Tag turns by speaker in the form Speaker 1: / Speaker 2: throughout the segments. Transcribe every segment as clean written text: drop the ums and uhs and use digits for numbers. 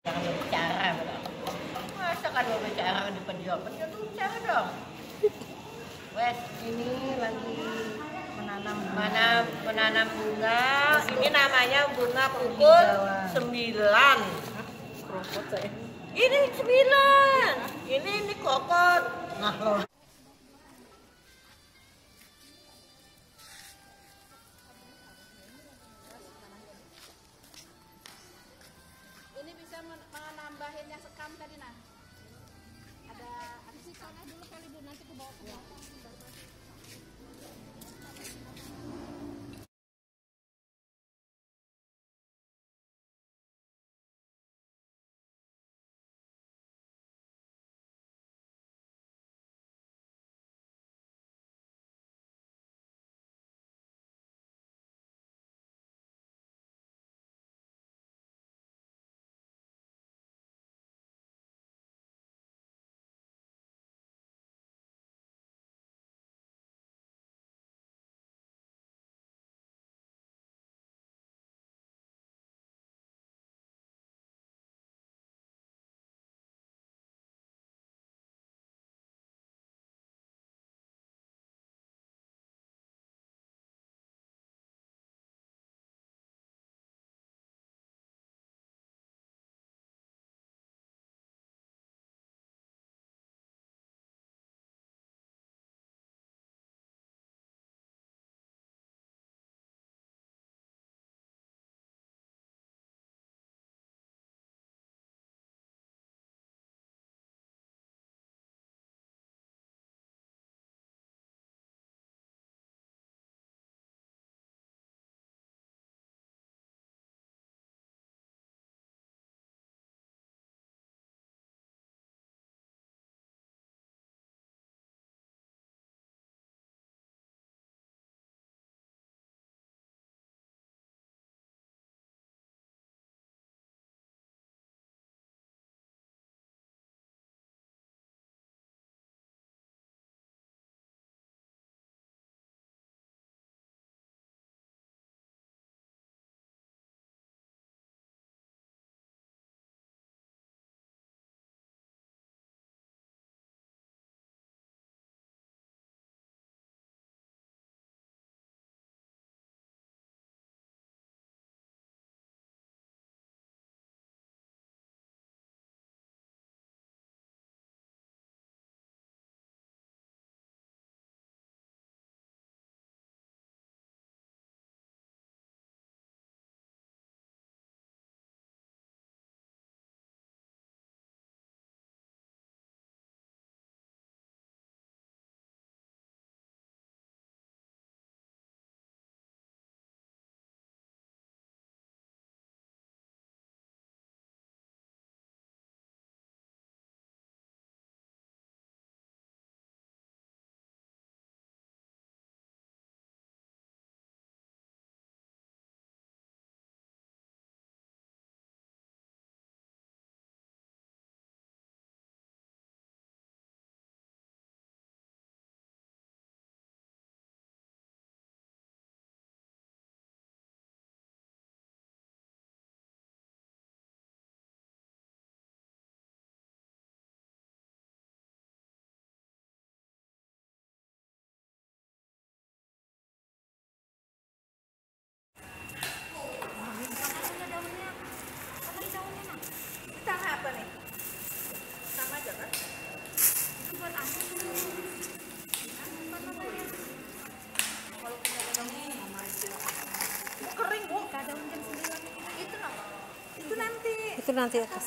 Speaker 1: Jangan berbicara bilang. Masa kan berbicara di penjara? Penjara bicara dong. Wes, ini lagi menanam bunga. Ini namanya bunga pukul 9. Ini 9. Ini kokot. Nah, loh.
Speaker 2: Ini bisa menambahin yang sekam tadi nah. Ada sisanya dulu kali Bu, nanti ke bawah ke bawah. Sama apa nih? Sama aja kan? Itu buat apa? Kalau punya daunnya mama aja. Bu kering Bu. Daun jam 9 itu loh. Itu nanti.
Speaker 3: Itu nanti atas.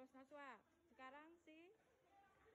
Speaker 3: Terus Naswa, sekarang si oke.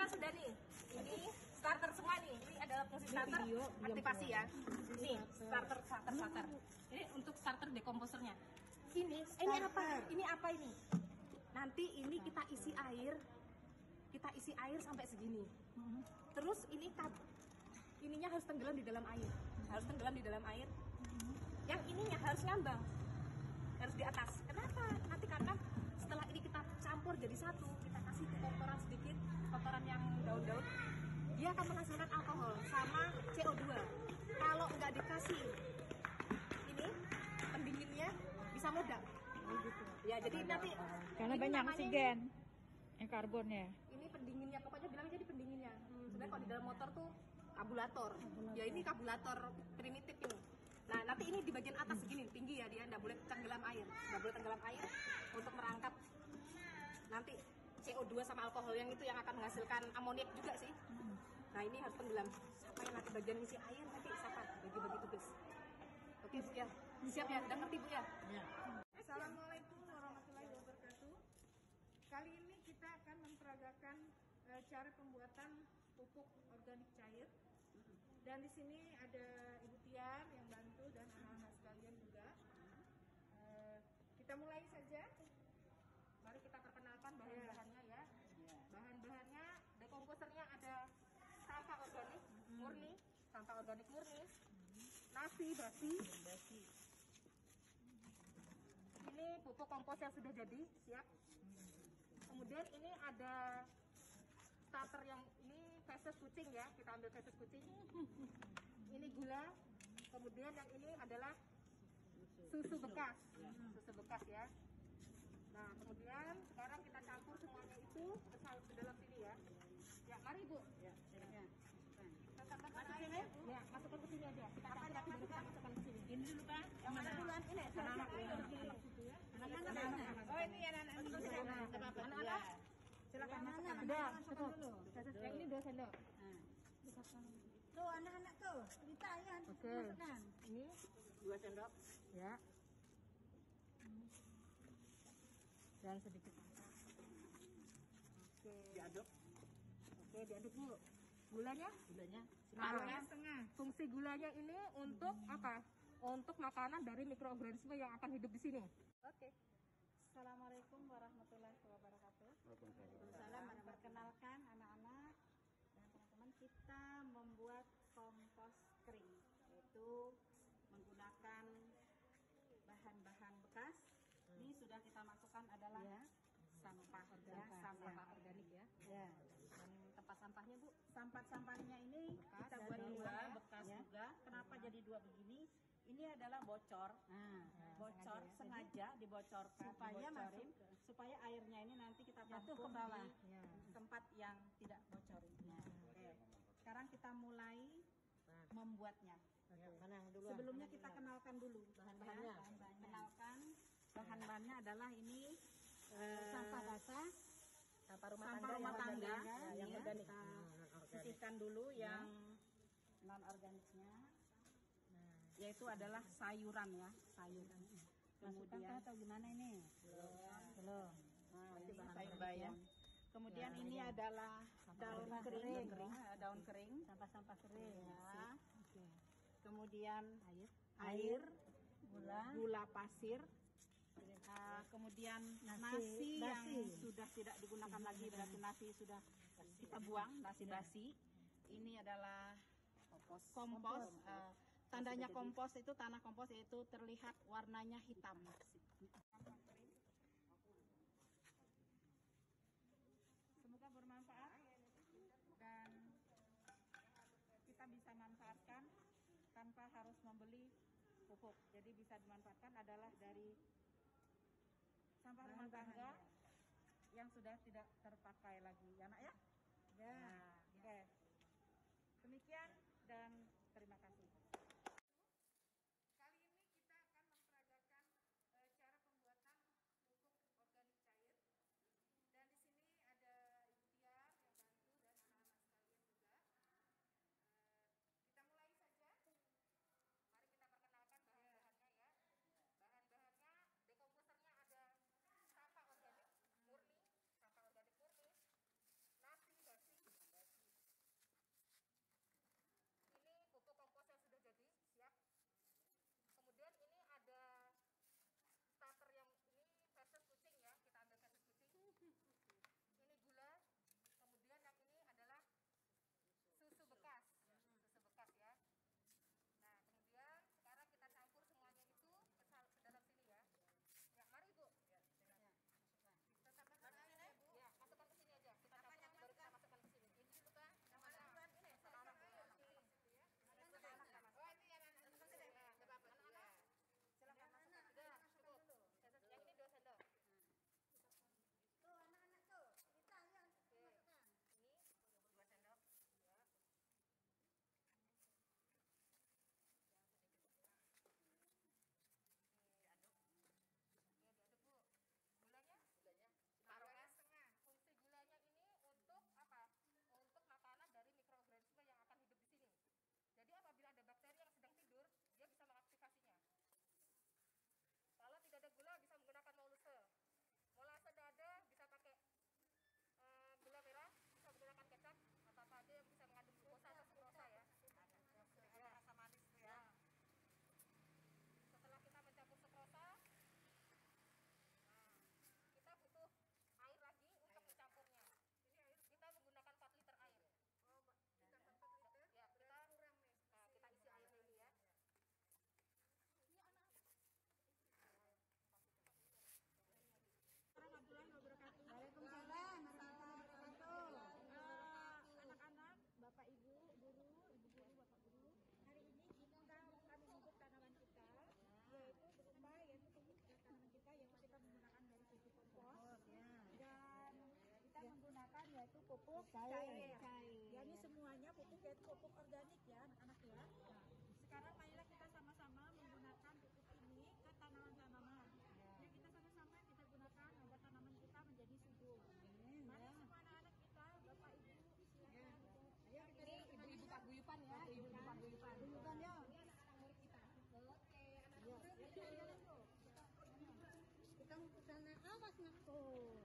Speaker 2: Sudah nih, ini starter semua nih. Ini adalah fungsi starter aktivasi ya. Nih starter. Ini untuk starter dekomposernya. Ini apa? Ini apa ini? Nanti ini kita isi air sampai segini. Terus ininya harus tenggelam di dalam air. Yang ininya harus ngambang, harus di atas. Kenapa? Nanti karena setelah ini kita campur jadi satu, kita kasih kotoran sedikit, kotoran yang daun-daun, dia akan menghasilkan alkohol sama CO2. Kalau nggak dikasih ini pendinginnya bisa meledak. Ya jadi nanti
Speaker 3: karena banyak oksigen, karbonnya.
Speaker 2: ini pendinginnya, pokoknya bilang jadi pendinginnya. Sebenarnya kalau di dalam motor tuh kabulator. Ya ini kabulator primitif ini. Nah nanti ini di bagian atas segini tinggi ya, dia nggak boleh tenggelam air, untuk merangkap nanti CO2 sama alkohol yang itu yang akan menghasilkan amoniak juga sih. Nah ini harus tenggelam sampai nanti bagian isi air, nanti siapa bagi-bagi tugas. Oke ya, siap ya, udah ngerti Bu ya?
Speaker 4: Assalamualaikum warahmatullahi wabarakatuh. Kali ini kita akan memperagakan cara pembuatan pupuk organik cair. Dan di sini ada Ibu Tiar yang bantu dan anak-anak sekalian juga. Kita mulai saja. Mari kita perkenalkan bahan-bahannya ya. Bahan-bahannya dekomposernya ada sampah organik murni, nasi basi. Ini pupuk kompos yang sudah jadi, siap. Kemudian ini ada starter yang ini feses kucing ya, kita ambil feses kucing. Ini gula. Kemudian yang ini adalah susu bekas ya. Nah kemudian sekarang kita campur semuanya itu ke dalam sini ya. Ya mari Bu. Ya. Masukkan air ya. Ya masukkan ke sini aja. Kita masukkan ke sini. Ini dulu Pak. Yang mana duluan? Ini anak-anak. Oh ini anak-anak dulu. Anak-anak. Silakan masukkan. Sudah, cukup. Yang ini 2 sendok. Tuh anak-anak tuh, cerita ya. Oke. Ini 2 sendok. Ya. Dan sedikit. Oke. Diaduk. Oke, diaduk dulu. Gulanya? Setengah. Fungsi gulanya ini untuk apa? Untuk makanan dari mikroorganisme yang akan hidup di sini. Oke. Assalamualaikum warahmatullahi wabarakatuh. Waalaikumsalam. Perkenalkan anak-anak dan teman-teman, kita membuat kompos kering, yaitu menggunakan bahan-bahan bekas. Ini sudah kita masukkan adalah sampah organik ya. Dan tempat sampahnya Bu? Sampahnya ini kita buat bekas juga. Kenapa jadi 2 begini? Ini adalah bocor, sengaja dibocorkan, supaya airnya ini nanti kita jatuh ke bawah, tempat yang tidak bocor. Oke. Sekarang kita mulai membuatnya. Sebelumnya kita kenalkan dulu bahan-bahannya. Kenalkan bahan-bahannya adalah ini sampah basah, sampah rumah tangga yang organik. Kita sisihkan dulu yang non organiknya. Yaitu adalah sayuran ya, kemudian atau gimana ini? Belum. Nah, ini sayur bayam. Kemudian ini adalah daun kering, sampah kering ya. Kemudian air, gula pasir,
Speaker 2: Kemudian nasi yang sudah tidak digunakan lagi, berarti nasi sudah kita buang, nasi basi. Ini adalah kompos. Tandanya kompos itu, tanah kompos itu terlihat warnanya hitam. Semoga bermanfaat dan kita bisa manfaatkan tanpa harus membeli pupuk. Jadi bisa dimanfaatkan adalah dari sampah rumah tangga yang sudah tidak terpakai lagi, ya nak ya? Ya. Nah, oke. Demikian dan terima kasih. Kali ini kita akan memperagakan cara pembuatan pupuk organik cair. Dan di sini ada Ibu Tiar yang bantu dan anak-anak sekalian juga. Kita mulai saja. Mari kita perkenalkan bahan-bahannya ya. Bahan-bahannya, dekomposernya ada sampah organik murni, nasi basi. Ini pupuk kompos yang sudah jadi, siap. Kemudian ini ada starter yang ini feses kucing ya, kita ambil feses kucing. Ini gula, kemudian yang ini adalah susu bekas ya. Nah, kemudian sekarang kita campur semuanya itu ke dalam sini ya. Ya, mari Bu. Ya, masukkan. Kita tambahkan air ya Bu. Ya, masukkan ke sini aja. Kita campur baru kita masukkan ke sini. Ini dulu kan. Yang mana? Ini sama anak ya. Oh, ini yang anak. Nah, coba anak-anak. Silakan masukkan. Ya, cukup. Yang ini 2 sendok. Tuh, anak-anak tuh. Kita yang masukkan. Ini 2 sendok. Ya. Gulanya setengah. Fungsi gulanya ini untuk apa? Untuk makanan dari mikroorganisme yang akan hidup di sini. Jadi apabila ada bakteri yang sedang tidur, dia bisa mengaktifasinya. Kalau tidak ada gula, bisa menggunakan molase. Molase dada bisa pakai gula merah, bisa menggunakan kecap atau apa aja yang bisa mengandung glukosa atau sukrosa ya. Ada rasa manis tuh ya. Setelah kita mencampur sukrosa, kita butuh air lagi untuk mencampurnya. Ini air kita menggunakan 4 liter air. Oh, kita 4 liter. Ya, kita kurang nih. Nah, kita isi airnya ini ya. Ini anak. Warahmatullahi wabarakatuh. Waalaikumsalam warahmatullahi wabarakatuh. Anak-anak, Bapak Ibu, guru, Ibu guru, Bapak guru. Hari ini kami pupuk tanaman kita, yaitu berupa pupuk tanaman kita yang kita menggunakan dari pupuk kompos dan kita menggunakan yaitu pupuk cair. Ya, ini semuanya pupuk yaitu pupuk organik ya anak-anak ya. Nah, sekarang marilah kita sama-sama menggunakan pupuk ini ke tanaman-tanaman. Ya, kita sama-sama kita gunakan agar tanaman kita menjadi subur. Mari semua anak-anak kita, Bapak Ibu, silakan. Ayo kita ibu-ibu paguyuban ya, ibu-ibu paguyuban. Paguyuban ya. Ini anak-anak murid kita. Oke, anak-anak murid. Kita mau ke sana, awas nak tuh.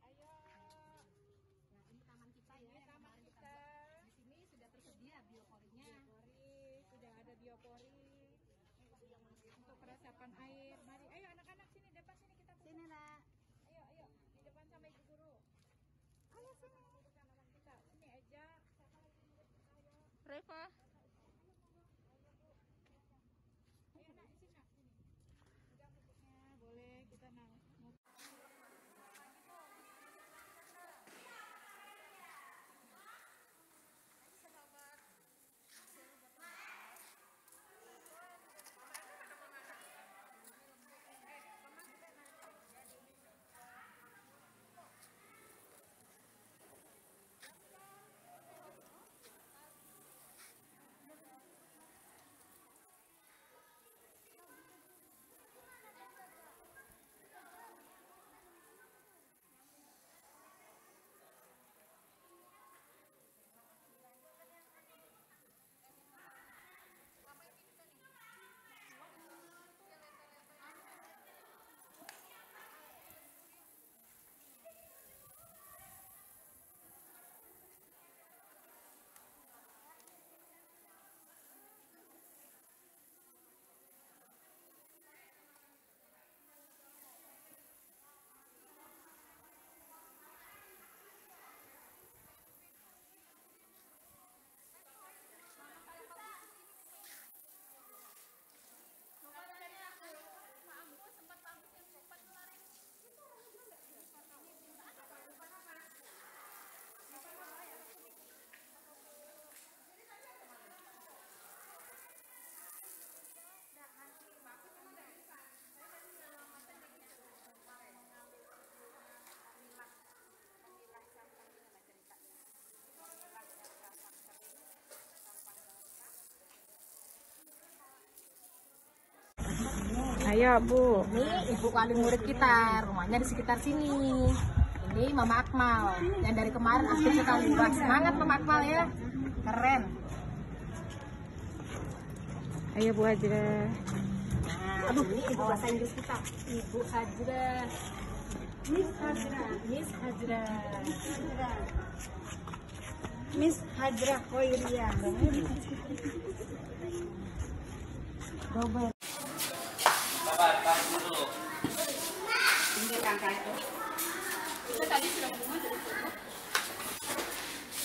Speaker 2: Ayo. Nah, ini taman kita ya. Ini taman kita. Di sini sudah tersedia biopornya. Biopori, sudah ada biopori. Untuk resapan air. Mari, ayo anak-anak sini depan sini kita. Sini lah. Ayo di depan sama ibu guru. Ayo sini. Tanaman kita. Sini aja. Reva. Ayo nak di sini nak. Sini. Pegang pupuknya. Boleh kita mau.
Speaker 3: Ayo Bu.
Speaker 2: Ini ibu wali murid kita, rumahnya di sekitar sini. Ini Mama Akmal, yang dari kemarin aktif sekali. Wah, semangat Mama Akmal ya, keren.
Speaker 3: Ayo Bu Hajra.
Speaker 2: Nah, aduh, ini ibu bahasa Inggris kita, Ibu Hajra. Miss Hajra, Miss Hajra, Miss Hajra Khoiria. Robert. Ini angka itu. Kita tadi sudah ngomong dari foto.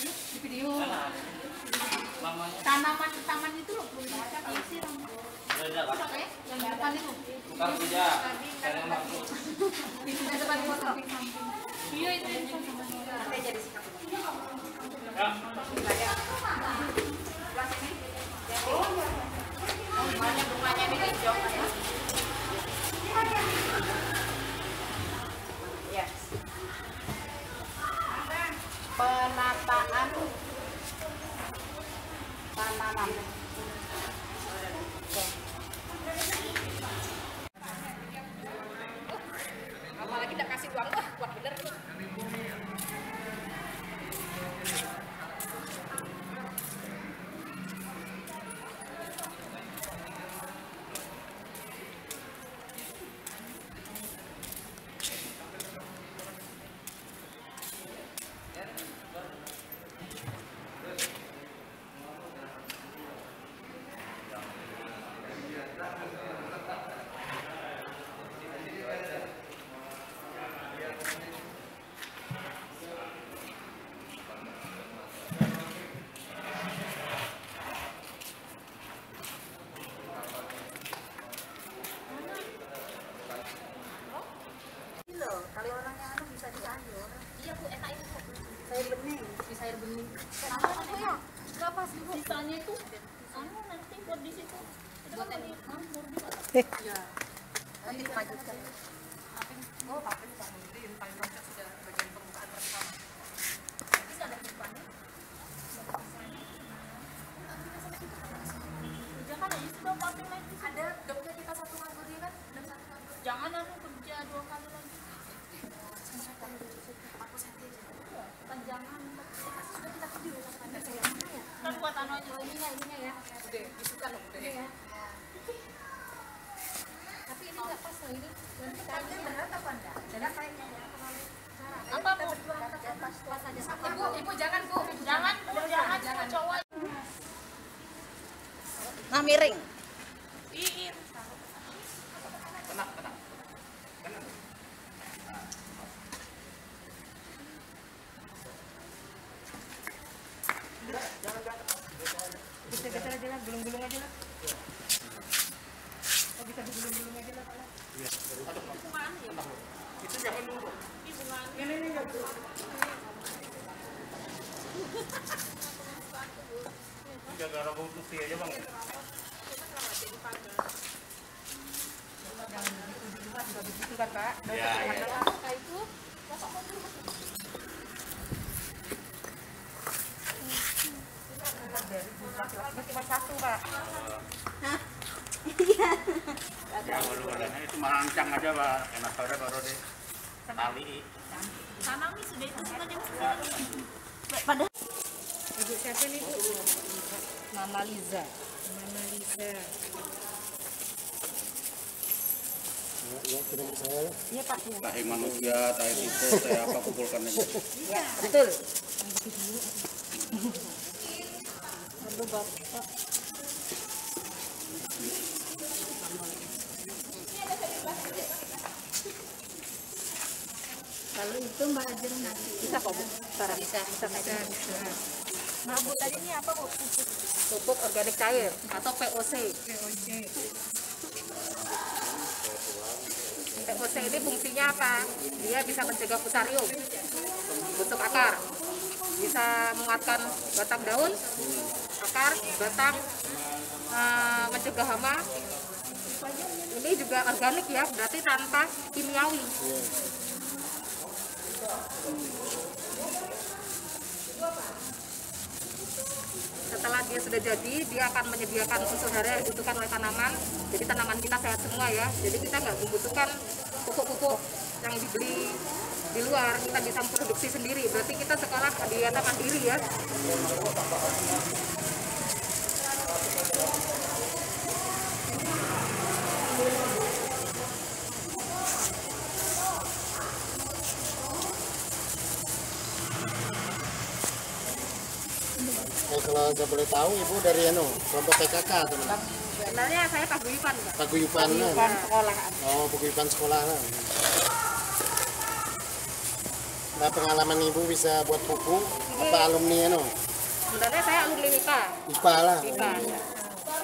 Speaker 2: Di video. Tanaman taman itu loh, belum ada isi rambut. Oke, yang di depan itu.
Speaker 5: Bukan tidak. Saya masuk.
Speaker 2: Di depan foto. Iya itu yang saya jadi sikap.
Speaker 1: Bunganya ini hijau ya. Yes. Penataan tanaman.
Speaker 2: Apalagi udah kasih uang, wah kuat bener.
Speaker 1: Kali orangnya anu bisa di sayur.
Speaker 2: Iya Bu, enak itu Bu.
Speaker 1: Sayur bening.
Speaker 2: Di sayur bening.
Speaker 1: Apa Bu ya? Berapa sih Bu?
Speaker 2: Sisanya itu, anu nanti buat di situ. Buat yang di kantor di
Speaker 1: Iya. Nanti dilanjutkan. Oh, tapi Pak Menteri paling banyak sudah bagian permukaan bersama.
Speaker 2: Terus ada depannya. Jangan aja sudah pakai lagi.
Speaker 1: Ada dokter kita satu nganggur dia kan? Dan satu nganggur.
Speaker 2: Jangan aku kerja 2 kali lagi.
Speaker 1: Aku senti aja.
Speaker 2: Kan jangan.
Speaker 1: Sudah kita kerja sama tanda saya.
Speaker 2: Kan buat anu aja ininya ya.
Speaker 1: Udah, disuka loh. Udah.
Speaker 2: Iya. Tapi ini nggak pas loh ini. Nanti
Speaker 1: Kayaknya benar apa enggak? Benar kayaknya ya.
Speaker 2: apa Bu?
Speaker 1: Pas aja sama.
Speaker 2: Ibu jangan Bu. Jangan Bu, jangan cowok.
Speaker 1: Nah, miring. Geser aja lah, gulung-gulung aja lah. Oh, bisa digulung-gulung aja lah, Pak.
Speaker 5: Itu jangan dulu.
Speaker 1: Ini enggak Bu.
Speaker 5: Jaga rambut putih aja bang.
Speaker 1: Jangan begitu di luar juga begitu kan, Pak?
Speaker 5: Ya, ya.
Speaker 2: Itu
Speaker 1: Dari laki-laki cuma satu, Pak.
Speaker 5: Ya baru badannya itu merancang aja pak. Enak sore baru deh. Tali.
Speaker 2: tanami sudah itu sudah jam 9.
Speaker 3: Ibu siapa nih Bu?
Speaker 1: Mama Liza.
Speaker 3: Mama Lisa.
Speaker 1: Iya, Pak. Iya.
Speaker 5: Tahi manusia, tahi tikus, tahi apa kumpulkan aja.
Speaker 1: Ya, betul. Aduh, Bapak. Kalau itu Mbak Ajeng nanti bisa kok Bu? Bisa. Nah Bu, tadi ini apa Bu? Pupuk organik cair atau POC. POC ini fungsinya apa? Dia bisa mencegah fusarium, busuk akar, bisa menguatkan batang daun, akar, batang, mencegah hama. Ini juga organik ya, berarti tanpa kimiawi. Setelah dia sudah jadi, dia akan menyediakan unsur hara yang dibutuhkan oleh tanaman. Jadi tanaman kita sehat semua ya. Jadi kita nggak membutuhkan pupuk-pupuk yang dibeli di luar, kita bisa produksi sendiri. Berarti kita sekarang dieta mandiri ya.
Speaker 6: Kalau saya boleh tahu ibu dari kelompok PKK teman.
Speaker 1: Sebenarnya saya paguyuban, Pak.
Speaker 6: Paguyuban
Speaker 1: Sekolah.
Speaker 6: Oh, paguyuban sekolah. Nah, pengalaman ibu bisa buat buku apa alumni
Speaker 1: Sebenarnya saya alumni MIPA.
Speaker 6: IPA lah.
Speaker 1: MIPA.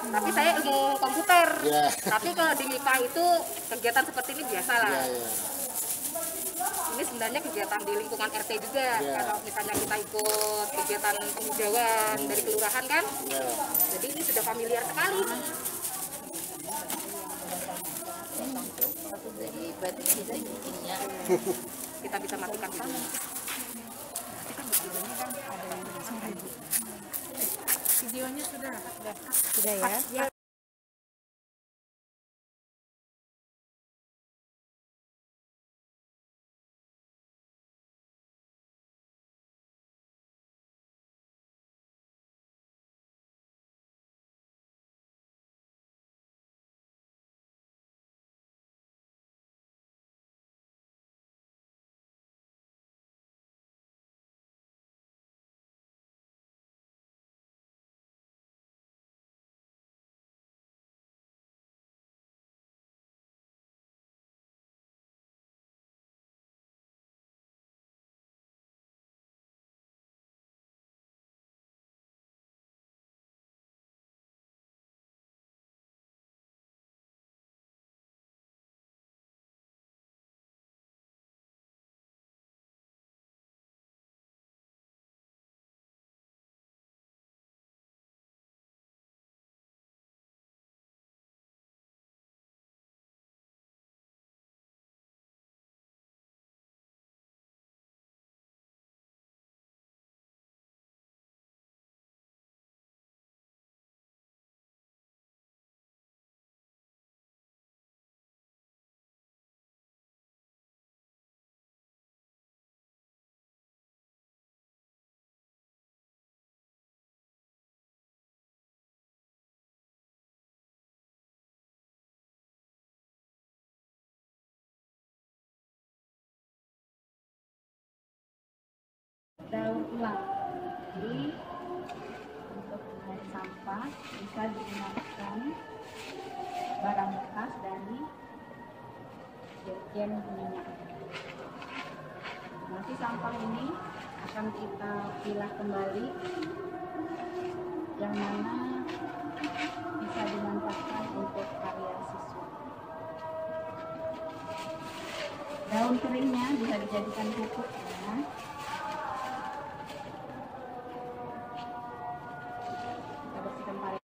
Speaker 1: Tapi saya ilmu komputer.
Speaker 6: Ya.
Speaker 1: Tapi kalau di MIPA itu kegiatan seperti ini biasa lah.
Speaker 6: Ya, ya.
Speaker 1: Ini sebenarnya kegiatan di lingkungan RT juga.
Speaker 6: Ya.
Speaker 1: Kalau misalnya kita ikut kegiatan penghijauan dari kelurahan kan,
Speaker 6: Ya.
Speaker 1: jadi ini sudah familiar sekali. Kita bisa matikan dulu.
Speaker 3: Videonya sudah ya.
Speaker 7: daur ulang. Jadi untuk mengalir sampah bisa digunakan barang bekas dari dirjen minyak. Nanti sampah ini akan kita pilah kembali, yang mana bisa dimanfaatkan untuk karya siswa. Daun keringnya bisa dijadikan pupuk ya. Kita bersihkan pari.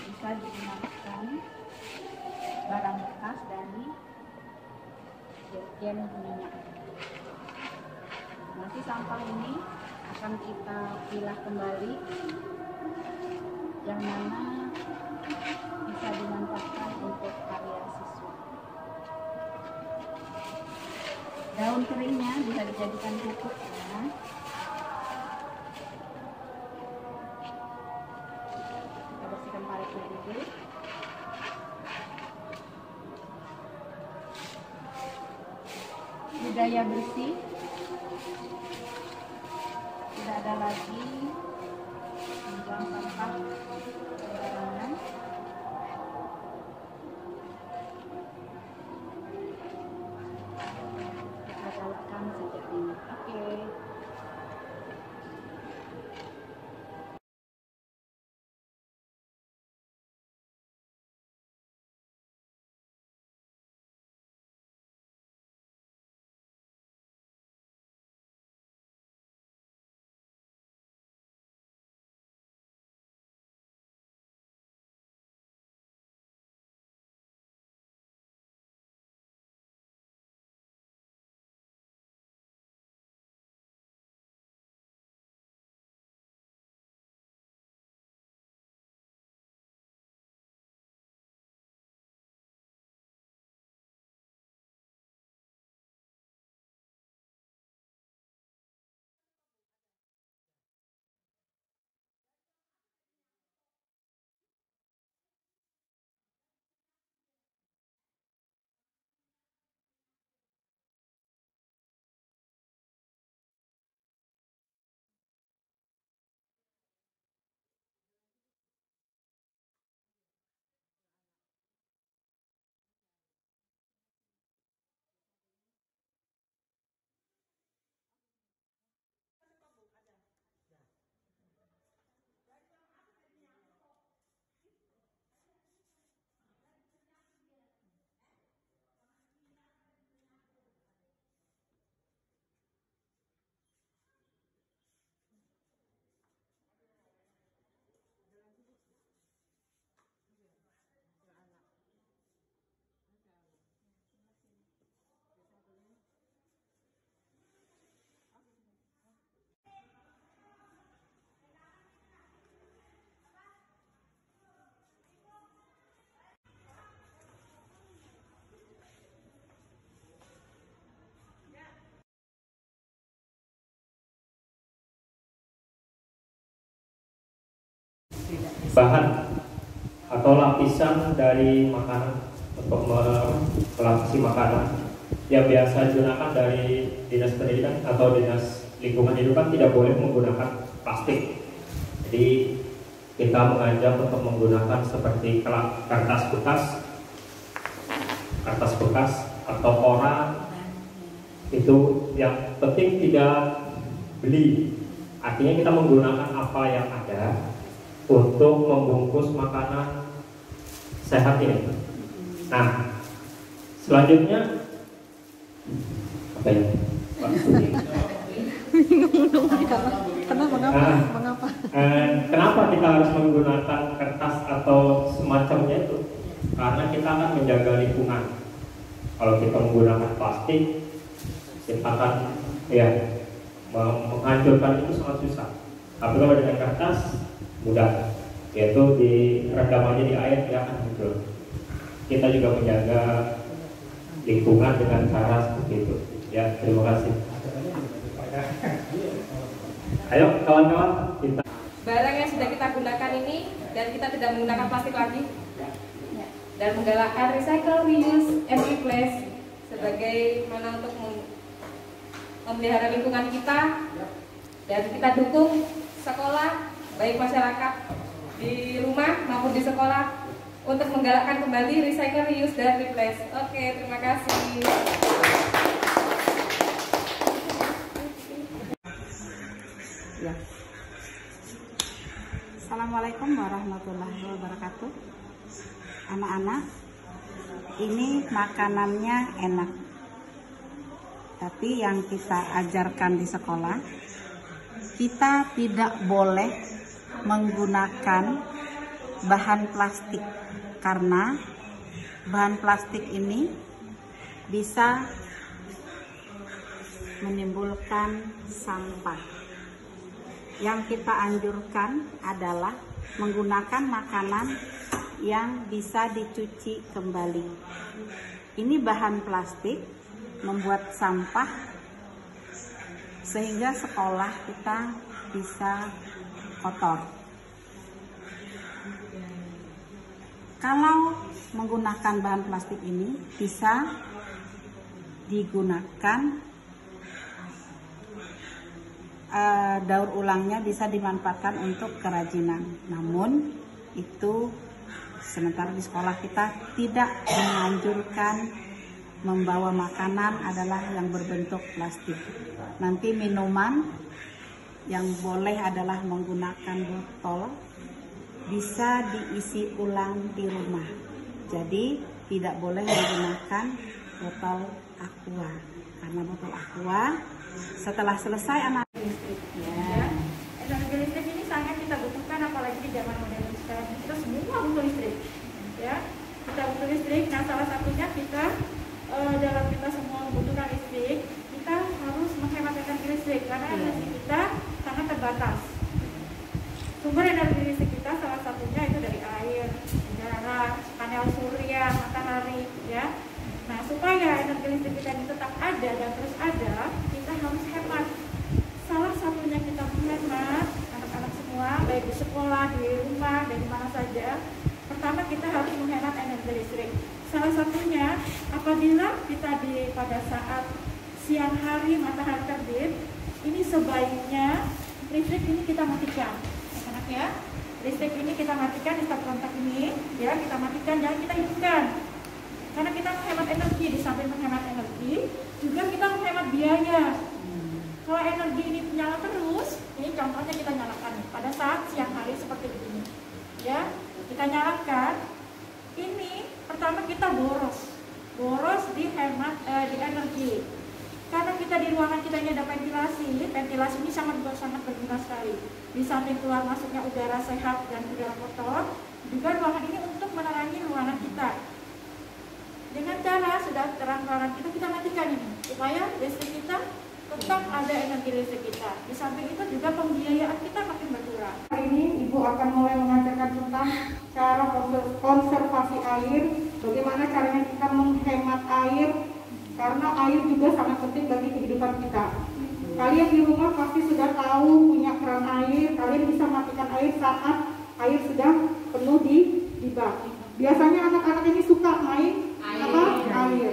Speaker 7: bisa digunakan barang bekas dari Dirjen Minyak. Nanti sampah ini akan kita pilah kembali, yang mana bisa dimanfaatkan untuk karya siswa. Daun keringnya bisa dijadikan pupuk ya. Kita bersihkan paritnya dulu. Budaya bersih, tidak ada lagi membuang sampah sembarangan. Kita galakkan sejak ini. Oke.
Speaker 8: bahan atau lapisan dari makanan untuk melapisi makanan yang biasa digunakan dari dinas pendidikan atau dinas lingkungan hidup kan tidak boleh menggunakan plastik. Jadi kita mengajak untuk menggunakan seperti kertas bekas atau koran. Itu yang penting tidak beli. Artinya kita menggunakan apa yang ada untuk membungkus makanan sehat ini. Nah, selanjutnya apa ya? Kenapa kita harus menggunakan kertas atau semacamnya itu? Karena kita akan menjaga lingkungan. Kalau kita menggunakan plastik, kita akan menghancurkan itu sangat susah. Tapi kalau dengan kertas mudah, yaitu direndam aja di air dia akan muncul. Kita juga menjaga lingkungan dengan cara seperti itu. Ya, terima kasih. Ayo kawan-kawan, kita
Speaker 2: barang yang sudah kita gunakan ini dan kita tidak menggunakan plastik lagi dan menggalakkan recycle, reuse, and replace sebagai mana untuk memelihara lingkungan kita, dan kita dukung sekolah baik masyarakat di rumah maupun di sekolah untuk menggalakkan kembali recycle, reuse, dan replace. Oke, terima kasih.
Speaker 7: Ya. Assalamualaikum warahmatullahi wabarakatuh. Anak-anak, ini makanannya enak, tapi yang kita ajarkan di sekolah, kita tidak boleh menggunakan bahan plastik, karena bahan plastik ini bisa menimbulkan sampah. Yang kita anjurkan adalah menggunakan makanan yang bisa dicuci kembali. Ini bahan plastik membuat sampah sehingga sekolah kita bisa kotor. Kalau menggunakan bahan plastik ini bisa digunakan, daur ulangnya bisa dimanfaatkan untuk kerajinan. Namun itu sementara di sekolah kita tidak menganjurkan membawa makanan adalah yang berbentuk plastik. Nanti minuman yang boleh adalah menggunakan botol bisa diisi ulang di rumah. Jadi tidak boleh menggunakan botol aqua, karena botol aqua setelah selesai anak
Speaker 4: Ya. Energi listrik ini sangat kita butuhkan, apalagi di zaman modern sekarang. Kita semua butuh listrik, ya. Kita butuh listrik. Nah, salah satunya kita dalam kita semua membutuhkan listrik, kita harus menghemat energi listrik karena energi kita sangat terbatas. Sumber energi listrik kita salah satunya itu dari air, udara, panel surya, matahari, ya. Nah, supaya energi listrik kita ini tetap ada dan terus ada, kita harus hemat. Salah satunya kita menghemat, anak-anak semua, baik di sekolah, di rumah, dan di mana saja. Pertama, kita harus menghemat energi listrik. Salah satunya, apabila kita pada saat siang hari matahari terbit, ini sebaiknya listrik ini kita matikan, anak-anak ya. Listrik ini kita matikan di stop kontak ini, ya, kita matikan, jangan kita hidupkan. Karena kita menghemat energi, di samping menghemat energi, juga kita menghemat biaya. Kalau energi ini nyala terus, ini contohnya kita nyalakan nih, pada saat siang hari seperti ini, ya, kita nyalakan. Ini pertama kita boros di energi. Karena kita di ruangan kita ini ada ventilasi ini sangat berguna sekali. Di samping keluar masuknya udara sehat dan udara kotor, juga ruangan ini untuk menerangi ruangan kita. Dengan cara sudah terang ruangan kita matikan ini, supaya listrik kita tetap ada energi listrik kita. Di samping itu juga pembiayaan kita makin berkurang. Hari ini Ibu akan mulai mengajarkan tentang cara konservasi air, bagaimana caranya kita menghemat air, karena air juga sangat penting bagi kehidupan kita. Kalian di rumah pasti sudah tahu punya keran air, kalian bisa matikan air saat air sudah penuh di bak. Biasanya anak-anak ini suka main air.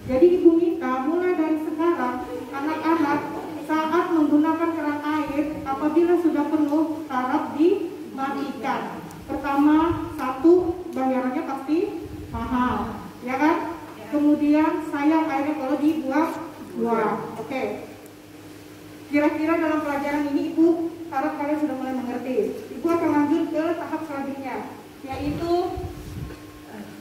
Speaker 4: Jadi Ibu minta mulai dari sekarang anak-anak saat menggunakan keran air, apabila sudah penuh harap dimatikan. Pertama, satu, bayarannya pasti mahal, ya kan? Kemudian sayang airnya kalau dibuang. Oke. Kira-kira dalam pelajaran ini Ibu harap kalian sudah mulai mengerti. Ibu akan lanjut ke tahap selanjutnya, yaitu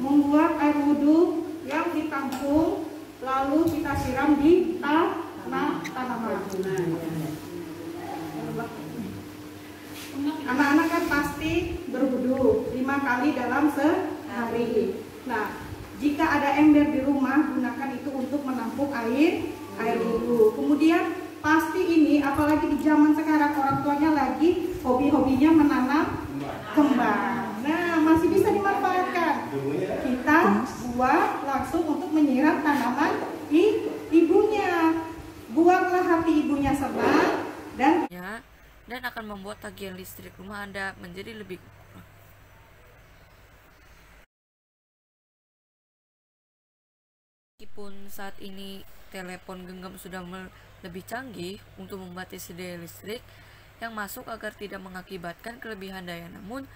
Speaker 4: membuat air wudhu yang ditampung lalu kita siram di tanaman. Anak-anak kan pasti berwudu 5 kali dalam sehari. Nah, jika ada ember di rumah, gunakan itu untuk menampung air wudu. Kemudian pasti ini, apalagi di zaman sekarang orang tuanya lagi hobi-hobinya menanam kembang. Nah, masih bisa dimanfaatkan. Kita buat langsung untuk menyiram tanaman ibunya. Buatlah hati ibunya senang
Speaker 9: dan akan membuat tagihan listrik rumah Anda menjadi lebih murah. Meskipun saat ini telepon genggam sudah lebih canggih untuk membatasi daya listrik yang masuk agar tidak mengakibatkan kelebihan daya, namun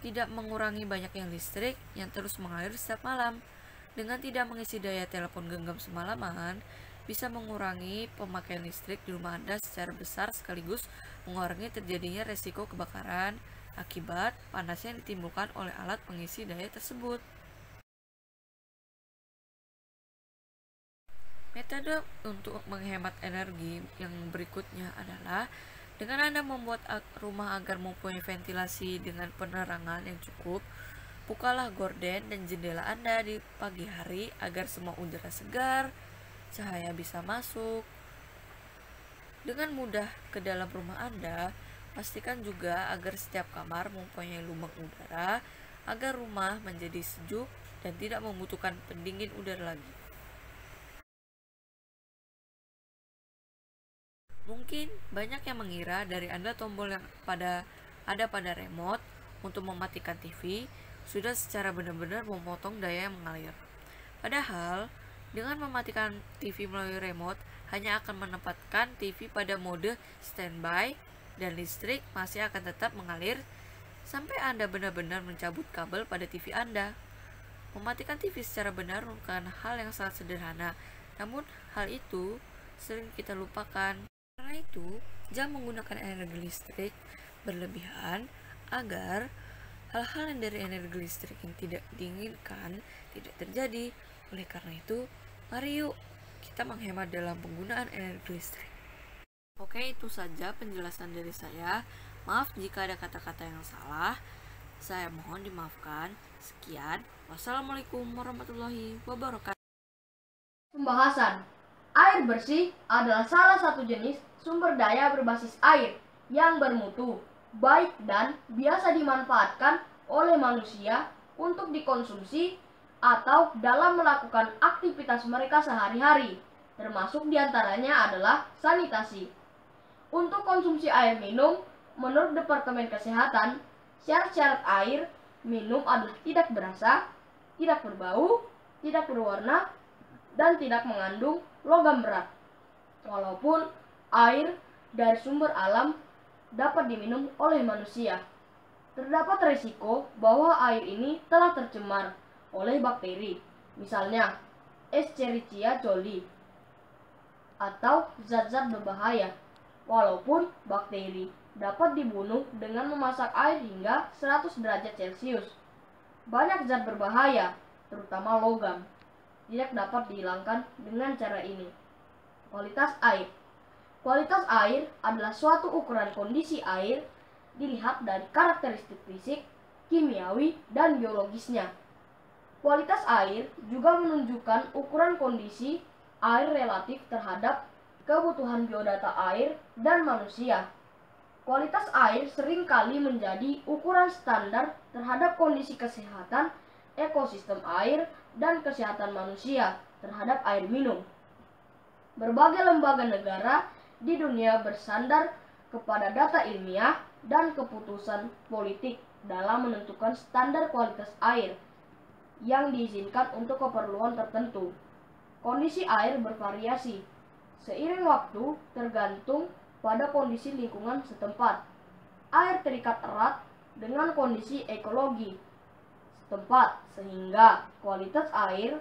Speaker 9: tidak mengurangi banyaknya listrik yang terus mengalir setiap malam. Dengan tidak mengisi daya telepon genggam semalaman, bisa mengurangi pemakaian listrik di rumah Anda secara besar, sekaligus mengurangi terjadinya resiko kebakaran akibat panasnya yang ditimbulkan oleh alat pengisi daya tersebut. Metode untuk menghemat energi yang berikutnya adalah Dengan Anda membuat rumah agar mempunyai ventilasi dengan penerangan yang cukup, bukalah gorden dan jendela Anda di pagi hari agar semua udara segar, cahaya bisa masuk dengan mudah ke dalam rumah Anda. Pastikan juga agar setiap kamar mempunyai lubang udara agar rumah menjadi sejuk dan tidak membutuhkan pendingin udara lagi. Mungkin banyak yang mengira dari Anda tombol yang ada pada remote untuk mematikan TV sudah secara benar-benar memotong daya yang mengalir. Padahal, dengan mematikan TV melalui remote hanya akan menempatkan TV pada mode standby dan listrik masih akan tetap mengalir sampai Anda benar-benar mencabut kabel pada TV Anda. Mematikan TV secara benar merupakan hal yang sangat sederhana, namun hal itu sering kita lupakan. Karena itu, jangan menggunakan energi listrik berlebihan agar hal-hal yang dari energi listrik yang tidak diinginkan tidak terjadi. Oleh karena itu, mari yuk kita menghemat dalam penggunaan energi listrik. Oke, itu saja penjelasan dari saya. Maaf jika ada kata-kata yang salah. Saya mohon dimaafkan. Sekian. Wassalamualaikum warahmatullahi wabarakatuh.
Speaker 10: Pembahasan. Air bersih adalah salah satu jenis sumber daya berbasis air yang bermutu, baik dan biasa dimanfaatkan oleh manusia untuk dikonsumsi atau dalam melakukan aktivitas mereka sehari-hari, termasuk diantaranya adalah sanitasi. Untuk konsumsi air minum, menurut Departemen Kesehatan, syarat-syarat air minum adalah tidak berasa, tidak berbau, tidak berwarna, dan tidak mengandung logam berat. Walaupun air dari sumber alam dapat diminum oleh manusia, terdapat risiko bahwa air ini telah tercemar oleh bakteri, misalnya Escherichia coli, atau zat-zat berbahaya. Walaupun bakteri dapat dibunuh dengan memasak air hingga 100 derajat Celcius, banyak zat berbahaya, terutama logam, tidak dapat dihilangkan dengan cara ini. Kualitas air. Kualitas air adalah suatu ukuran kondisi air dilihat dari karakteristik fisik, kimiawi, dan biologisnya. Kualitas air juga menunjukkan ukuran kondisi air relatif terhadap kebutuhan biodata air dan manusia. Kualitas air seringkali menjadi ukuran standar terhadap kondisi kesehatan ekosistem air dan kesehatan manusia terhadap air minum. Berbagai lembaga negara di dunia bersandar kepada data ilmiah dan keputusan politik dalam menentukan standar kualitas air yang diizinkan untuk keperluan tertentu. Kondisi air bervariasi seiring waktu tergantung pada kondisi lingkungan setempat. Air terikat erat dengan kondisi ekologi setempat, sehingga kualitas air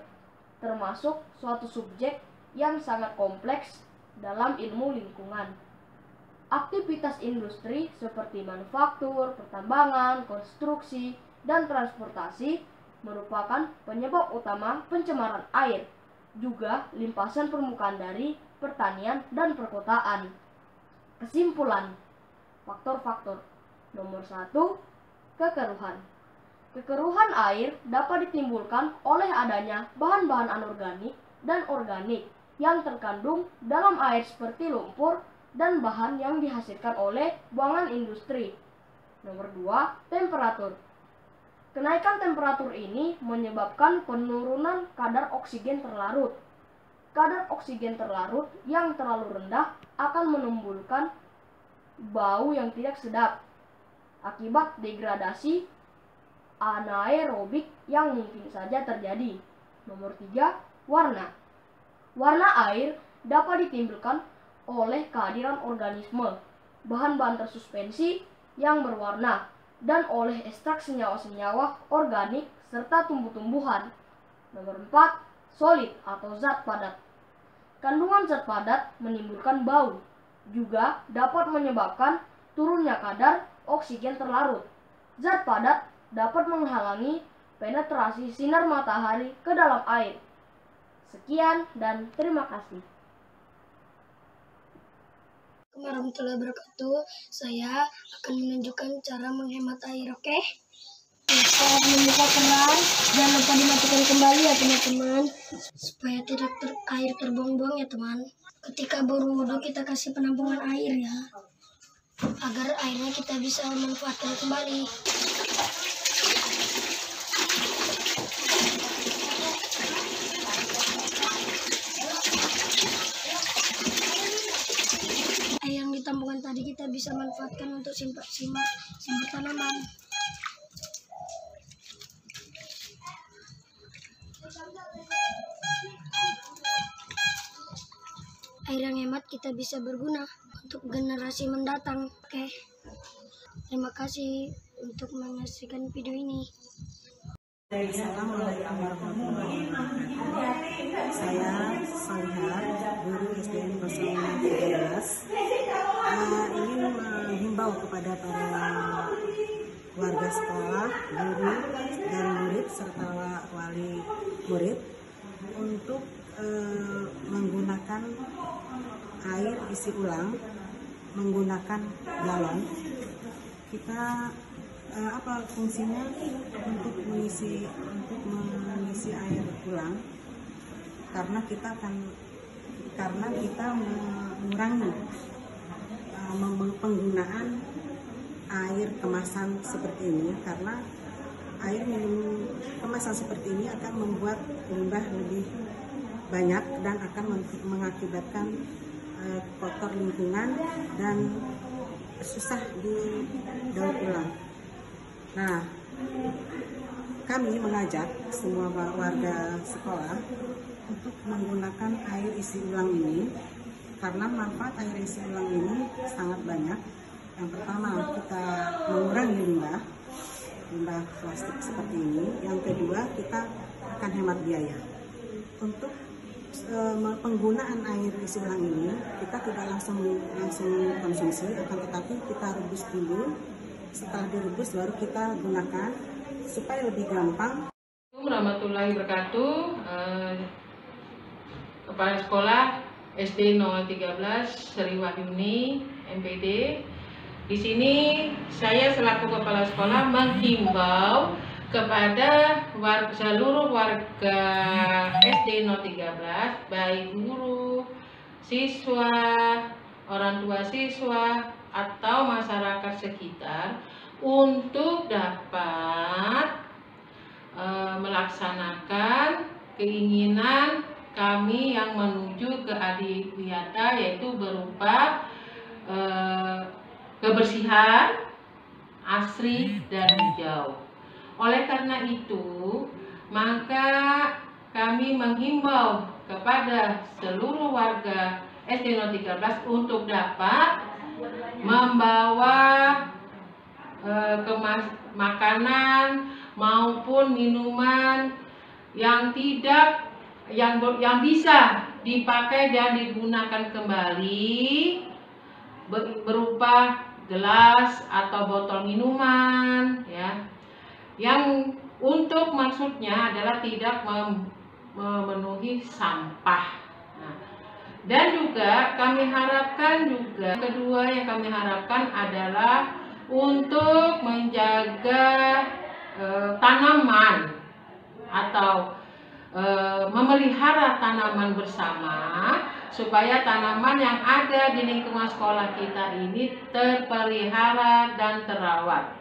Speaker 10: termasuk suatu subjek yang sangat kompleks dalam ilmu lingkungan. Aktivitas industri seperti manufaktur, pertambangan, konstruksi, dan transportasi merupakan penyebab utama pencemaran air, juga limpasan permukaan dari pertanian dan perkotaan. Kesimpulan, faktor-faktor. Nomor 1, kekeruhan. Kekeruhan air dapat ditimbulkan oleh adanya bahan-bahan anorganik dan organik yang terkandung dalam air seperti lumpur dan bahan yang dihasilkan oleh buangan industri. Nomor 2, temperatur. Kenaikan temperatur ini menyebabkan penurunan kadar oksigen terlarut. Kadar oksigen terlarut yang terlalu rendah akan menimbulkan bau yang tidak sedap akibat degradasi anaerobik yang mungkin saja terjadi. Nomor 3, warna. Warna air dapat ditimbulkan oleh kehadiran organisme, bahan-bahan tersuspensi yang berwarna, dan oleh ekstrak senyawa-senyawa organik serta tumbuh-tumbuhan. Nomor 4, solid atau zat padat. Kandungan zat padat menimbulkan bau, juga dapat menyebabkan turunnya kadar oksigen terlarut. Zat padat dapat menghalangi penetrasi sinar matahari ke dalam air. Sekian dan terima kasih.
Speaker 11: warahmatullahi wabarakatuh. Saya akan menunjukkan cara menghemat air, oke? Saat membuka keran, jangan lupa dimatikan kembali ya teman-teman, supaya tidak air terbuang-buang ya teman. Ketika berwudu kita kasih penampungan air ya, agar airnya kita bisa manfaatkan kembali. Air yang ditampungkan tadi kita bisa manfaatkan untuk simpan tanaman. Air yang hemat kita bisa berguna untuk generasi mendatang. Oke. Terima kasih untuk menyaksikan video ini.
Speaker 12: Assalamualaikum warahmatullahi wabarakatuh. Saya Salihar, guru SDN 013, ingin menghimbau kepada para warga sekolah, guru dan murid serta wali murid untuk menggunakan air isi ulang menggunakan galon. Kita apa fungsinya untuk mengisi air ulang, karena kita mengurangi penggunaan air kemasan seperti ini, karena air minum kemasan seperti ini akan membuat limbah lebih banyak dan akan mengakibatkan kotor lingkungan dan susah didaur ulang. Nah, kami mengajak semua warga sekolah untuk menggunakan air isi ulang ini, karena manfaat air isi ulang ini sangat banyak. Yang pertama, kita mengurangi limbah plastik seperti ini. Yang kedua, kita akan hemat biaya. Untuk penggunaan air isi ulang ini, kita tidak langsung konsumsi, akan tetapi kita rebus dulu. Setelah direbus baru kita gunakan supaya lebih gampang.
Speaker 3: Assalamualaikum warahmatullahi wabarakatuh. Kepala Sekolah SD 013 Sri Wahyuni MPD. Di sini saya selaku kepala sekolah menghimbau kepada seluruh warga SD 013, baik guru, siswa, orang tua siswa, atau masyarakat sekitar untuk dapat melaksanakan keinginan kami yang menuju ke Adiwiyata, yaitu berupa kebersihan, asri, dan hijau. Oleh karena itu, maka kami menghimbau kepada seluruh warga SD 013 untuk dapat membawa makanan maupun minuman yang bisa dipakai dan digunakan kembali, berupa gelas atau botol minuman, ya, yang untuk maksudnya adalah tidak memenuhi sampah. Nah, dan juga kami harapkan juga, kedua yang kami harapkan adalah untuk menjaga tanaman atau memelihara tanaman bersama, supaya tanaman yang ada di lingkungan sekolah kita ini terpelihara dan terawat.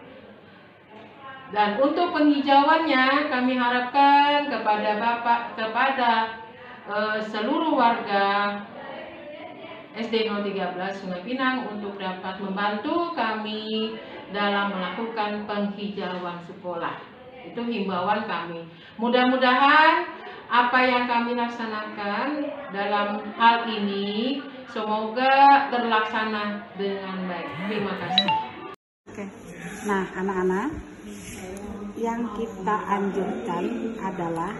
Speaker 3: Dan untuk penghijauannya kami harapkan kepada seluruh warga SD 013 Sungai Pinang untuk dapat membantu kami dalam melakukan penghijauan sekolah. Itu himbauan kami. Mudah-mudahan apa yang kami laksanakan dalam hal ini semoga terlaksana dengan baik. Terima kasih.
Speaker 12: Oke. Nah, anak-anak, yang kita anjurkan adalah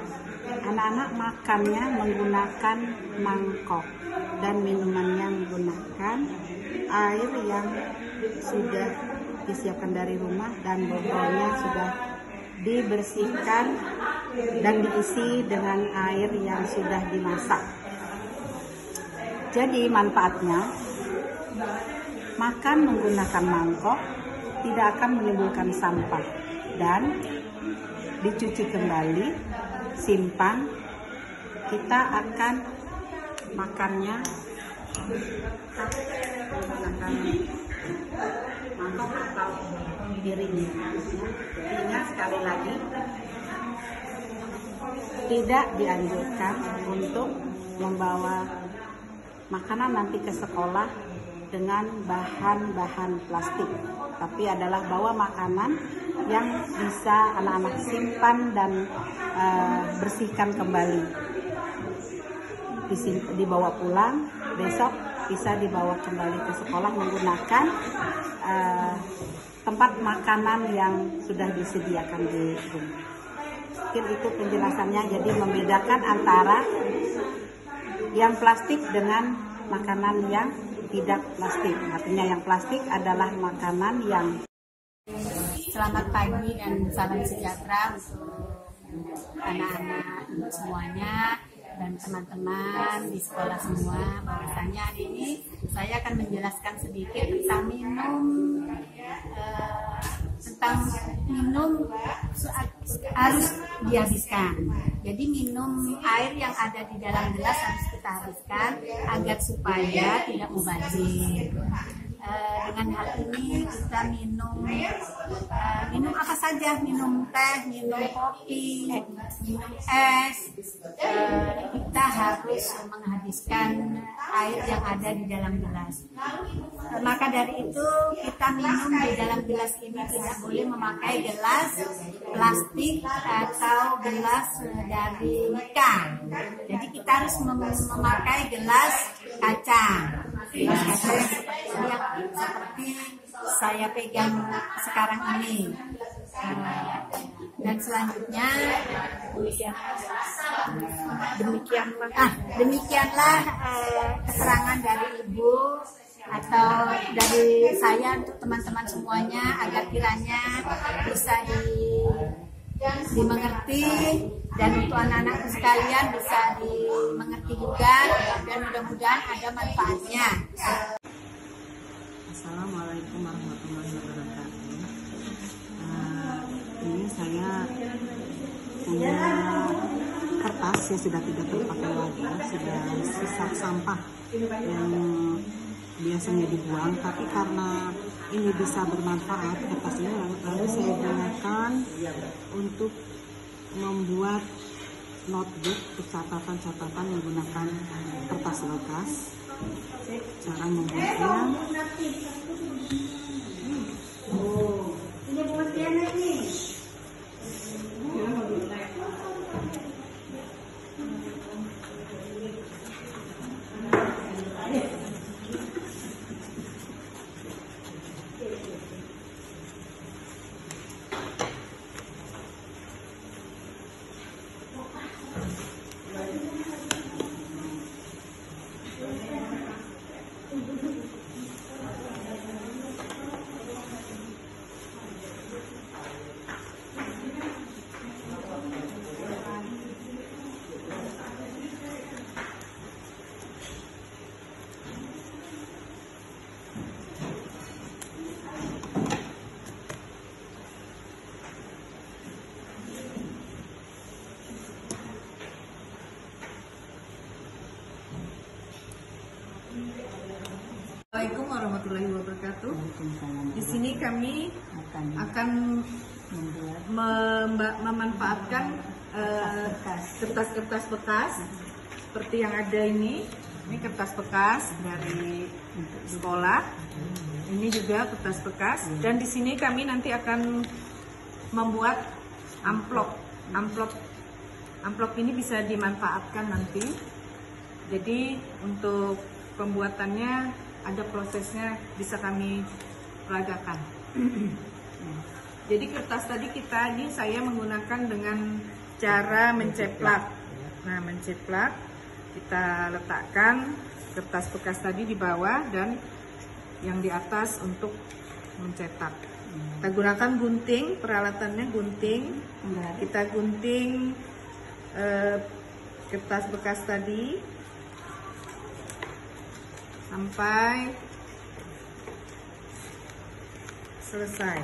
Speaker 12: anak-anak makannya menggunakan mangkok dan minumannya menggunakan air yang sudah disiapkan dari rumah dan botolnya sudah dibersihkan dan diisi dengan air yang sudah dimasak. Jadi manfaatnya makan menggunakan mangkok tidak akan menimbulkan sampah dan dicuci kembali, simpan, kita akan makannya menggunakan mangkok atau piring. Ingat sekali lagi, tidak dianjurkan untuk membawa makanan nanti ke sekolah dengan bahan-bahan plastik, tapi adalah bawa makanan yang bisa anak-anak simpan dan bersihkan kembali. Dibawa pulang, besok bisa dibawa kembali ke sekolah menggunakan tempat makanan yang sudah disediakan di rumah. Mungkin itu penjelasannya, jadi membedakan antara yang plastik dengan makanan yang tidak plastik. Artinya yang plastik adalah makanan yang...
Speaker 7: Selamat pagi dan salam sejahtera untuk anak-anak semuanya dan teman-teman di sekolah semua. Bahwasanya hari ini saya akan menjelaskan sedikit tentang minum harus dihabiskan. Jadi minum air yang ada di dalam gelas harus kita habiskan agar supaya tidak mubazir. Dengan hal ini kita minum apa saja, minum teh, minum kopi, minum es, kita harus menghabiskan air yang ada di dalam gelas. Maka dari itu kita minum di dalam gelas ini tidak boleh memakai gelas plastik atau gelas dari ikan. Jadi kita harus memakai gelas kaca. Gelas kaca yang seperti saya pegang sekarang ini. Dan selanjutnya demikianlah keterangan dari Ibu atau dari saya untuk teman-teman semuanya agar kiranya bisa dimengerti, dan untuk anak-anak sekalian bisa dimengerti juga, dan mudah-mudahan ada manfaatnya.
Speaker 12: Assalamualaikum warahmatullahi wabarakatuh. Ini saya punya kertas yang sudah tidak terpakai lagi, sudah sisa sampah yang biasanya dibuang, tapi karena ini bisa bermanfaat kertasnya, lalu saya gunakan untuk membuat notebook, catatan-catatan menggunakan kertas bekas. Cara membuatnya, ini buatnya nih.
Speaker 13: Assalamualaikum warahmatullahi wabarakatuh. Di sini kami akan memanfaatkan kertas-kertas bekas seperti yang ada ini. Ini kertas bekas dari sekolah. Ini juga kertas bekas. Dan di sini kami nanti akan membuat amplop. Amplop ini bisa dimanfaatkan nanti. Jadi untuk pembuatannya ada prosesnya, bisa kami peragakan. Jadi kertas tadi ini saya menggunakan dengan cara menceplak. Nah, menceplak, kita letakkan kertas bekas tadi di bawah dan yang di atas untuk mencetak. Kita gunakan gunting, peralatannya gunting. Kita gunting kertas bekas tadi sampai selesai.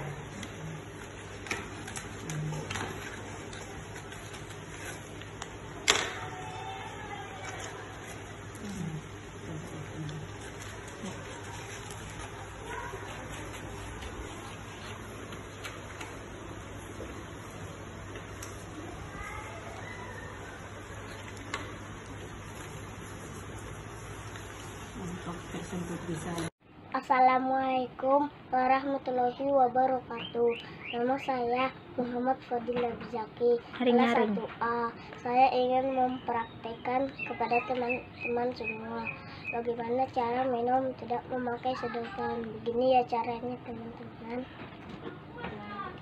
Speaker 11: Assalamualaikum warahmatullahi wabarakatuh. Nama saya Muhammad Fadil Abizaki, kelas 1A. Saya ingin mempraktekkan kepada teman-teman semua bagaimana cara minum tidak memakai sedotan. Begini ya caranya teman-teman.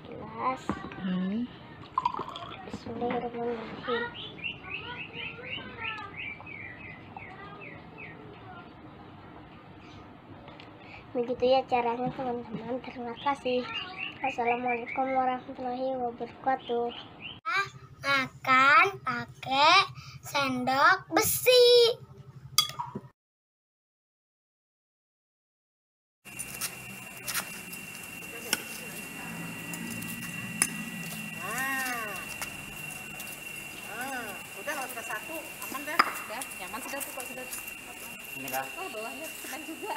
Speaker 11: Gelas. Bismillahirrahmanirrahim. Begitu ya caranya teman-teman. Terima kasih. Assalamualaikum warahmatullahi wabarakatuh. Makan pakai sendok besi.
Speaker 1: Udah kalau sudah satu aman dah. Udah nyaman sudah tuh kalau sudah.
Speaker 5: Ini kah?
Speaker 1: Oh bawahnya senang juga.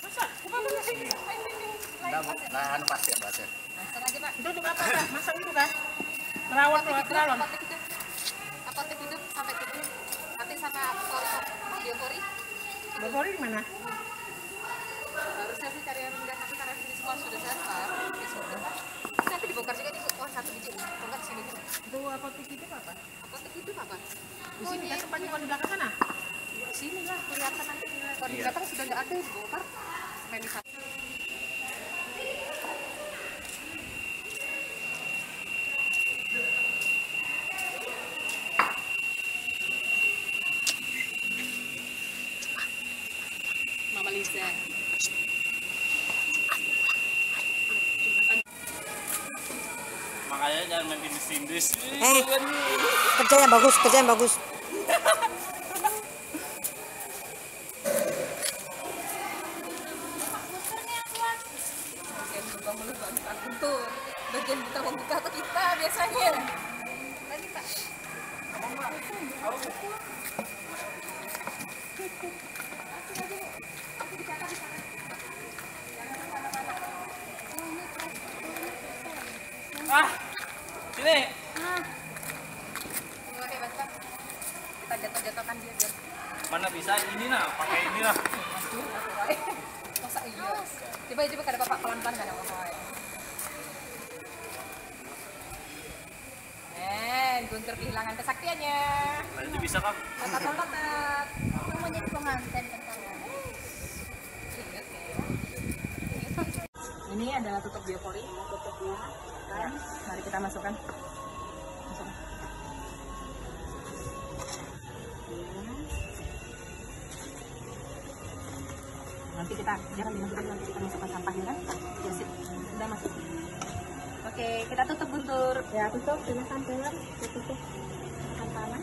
Speaker 1: Masa? Coba dulu sini.
Speaker 5: Nah, pas ya, pas ya.
Speaker 1: Langsung aja Pak.
Speaker 13: Itu untuk apa, Kak? Masak itu, Kak? Merawat peralon.
Speaker 1: Apotek hidup sampai tujuh. Nanti sama biopori.
Speaker 13: Biopori di mana?
Speaker 1: Harusnya sih cari yang rendah, tapi karena sini semua sudah sehat. Ya sudah. Nanti dibongkar juga nih, oh satu biji. Bongkar sini dulu.
Speaker 13: Itu apotek hidup apa?
Speaker 1: Apotek hidup apa?
Speaker 13: Di sini kan tempatnya kalau di belakang sana?
Speaker 1: Sini lah, kelihatan nanti. Kalau di belakang sudah nggak ada, dibongkar. Main di satu. Mama Liza.
Speaker 5: Makanya jangan main tindis-tindis.
Speaker 14: Kerja yang bagus, kerja yang bagus.
Speaker 1: Bagian buka membuka ke kita biasanya. Lagi Pak.
Speaker 5: Sini.
Speaker 1: Kita jatuh-jatuhkan dia biar.
Speaker 5: Mana bisa ini nah, pakai ini lah.
Speaker 1: Masa iya? Coba kada Bapak pelan-pelan kada apa-apa. Guntur kehilangan kesaktiannya.
Speaker 5: Nah, itu bisa kan?
Speaker 1: Otak-otak. Mau jadi pengantin katanya. Ini adalah tutup biopori. Tutupnya. Ya, mari kita masukkan. Nanti kita jangan dimasukin, nanti kita masukkan sampahnya kan? Ya sip. Sudah masuk. Oke, kita tutup Guntur. Ya, tutup dengan sampelan, tutup tangan.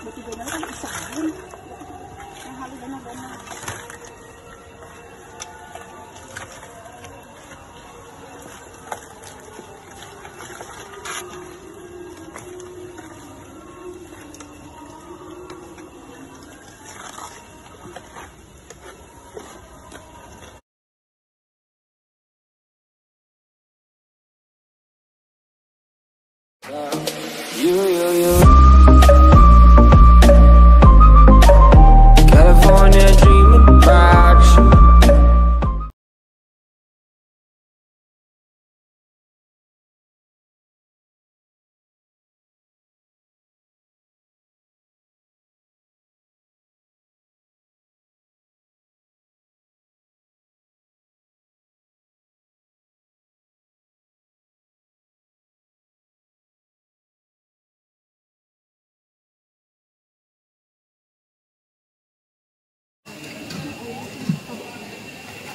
Speaker 1: Betul-betul kan bisa. Yang halus benar-benar.
Speaker 15: California dreaming about you.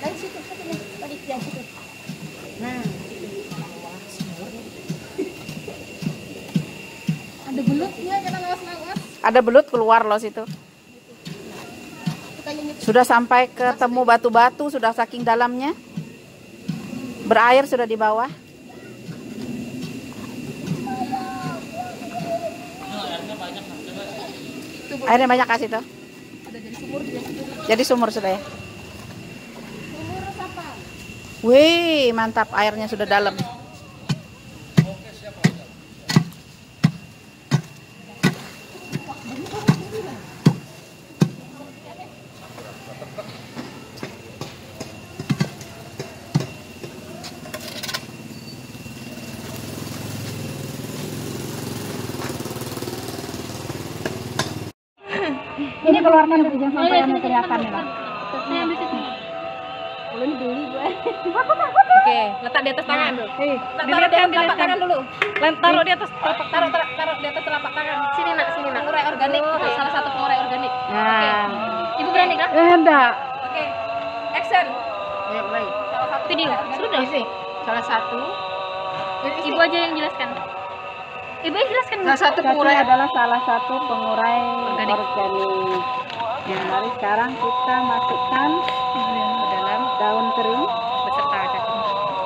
Speaker 11: Dari situ, tadi di situ. Nah, ada belutnya, jangan lawas-lawas.
Speaker 16: Ada belut keluar loh situ. Sudah sampai ketemu batu-batu, sudah saking dalamnya. Berair sudah di bawah. Airnya banyak kasih tuh. Jadi sumur sudah ya. Wih, mantap, airnya sudah dalam. Ini keluarkan jangan sampai yang kelihatan ya, Bang. Belum beli gue.
Speaker 2: Oke, letak di atas tangan. Taruh di atas telapak tangan dulu. Taruh di atas taruh di atas telapak tangan. Sini nak. Pengurai organik, salah satu pengurai organik. Oke. Ibu berani kah?
Speaker 16: Enggak.
Speaker 2: Oke. Action.
Speaker 16: Ya, mulai.
Speaker 2: Video. Sudah sih.
Speaker 16: Salah satu.
Speaker 2: Ibu aja yang jelaskan. Ibu yang jelaskan.
Speaker 16: Salah satu pengurai adalah salah satu pengurai organik. Ya, mari sekarang kita masukkan ke dalam daun kering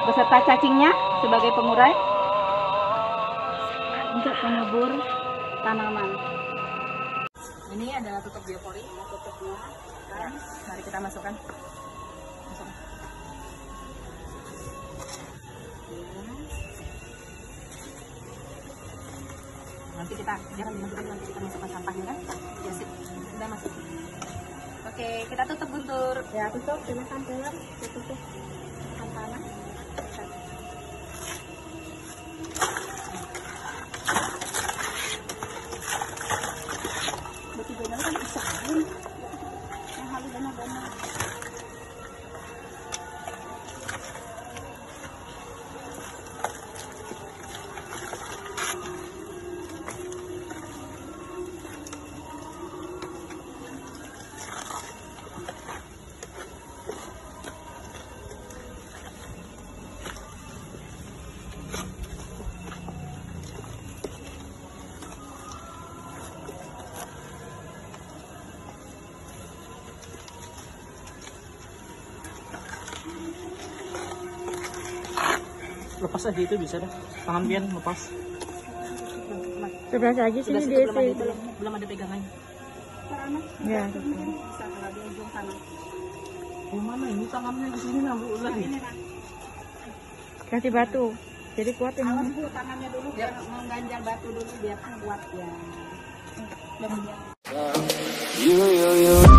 Speaker 16: beserta cacingnya sebagai pengurai untuk penyubur tanaman.
Speaker 2: Ini adalah tutup biopori. Tutupnya. Ya, mari kita masukkan. Nanti kita jangan dimasukin, nanti kita masukkan sampahnya kan? Ya sip, sudah masuk. Oke, kita tutup Guntur.
Speaker 16: Ya, tutup, silakan pelan, tutup tanah. Batu-batu kan bisa yang halus benar-benar.
Speaker 17: Lepas aja itu bisa dah. Tangan pian lepas.
Speaker 16: Sebelah aja sini di
Speaker 2: belum ada pegangan.
Speaker 16: Ya.
Speaker 2: Bisa kalau di ujung sana.
Speaker 17: Oh, mana ini tangannya di sini nah, Bu.
Speaker 16: Kasih batu. Jadi kuat ini.
Speaker 2: Awas Bu, tangannya dulu biar mengganjal batu dulu biar kuat ya.
Speaker 15: You